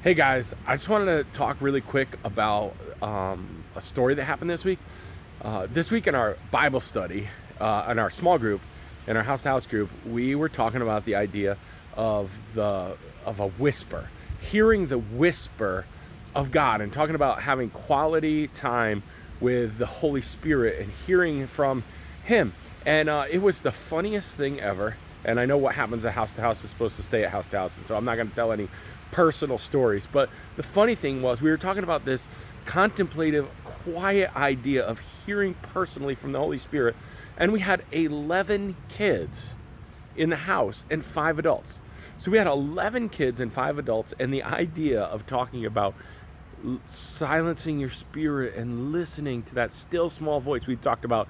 Hey guys, I just wanted to talk really quick about a story that happened this week. This week in our Bible study, in our small group, in our house-to-house group, we were talking about the idea of a whisper, hearing the whisper of God, and talking about having quality time with the Holy Spirit and hearing from Him. And it was the funniest thing ever. And I know what happens at house to house is supposed to stay at house to house, and so I'm not going to tell any personal stories. But the funny thing was, we were talking about this contemplative, quiet idea of hearing personally from the Holy Spirit, and we had 11 kids in the house and 5 adults. So we had 11 kids and 5 adults, and the idea of talking about silencing your spirit and listening to that still small voice. We talked about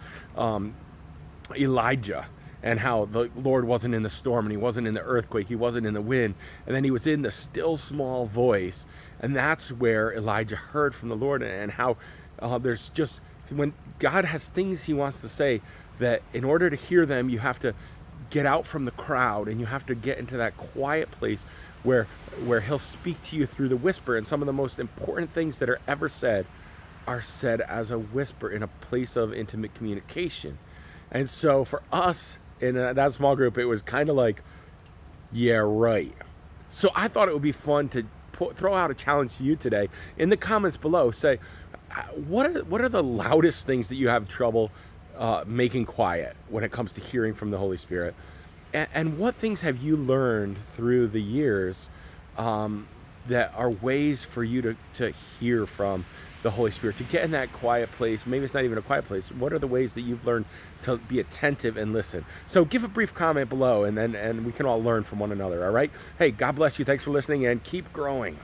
Elijah and how the Lord wasn't in the storm and he wasn't in the earthquake, he wasn't in the wind, and then he was in the still small voice. And that's where Elijah heard from the Lord, and how there's just, when God has things he wants to say, that in order to hear them, you have to get out from the crowd and you have to get into that quiet place where he'll speak to you through the whisper. And some of the most important things that are ever said are said as a whisper in a place of intimate communication. And so for us in that small group, it was kind of like, yeah, right. So I thought it would be fun to throw out a challenge to you today in the comments below. Say, what are the loudest things that you have trouble making quiet when it comes to hearing from the Holy Spirit? And what things have you learned through the years that are ways for you to hear from the Holy Spirit, to get in that quiet place? Maybe it's not even a quiet place. What are the ways that you've learned to be attentive and listen? So give a brief comment below, and we can all learn from one another, all right? Hey, God bless you. Thanks for listening, and keep growing.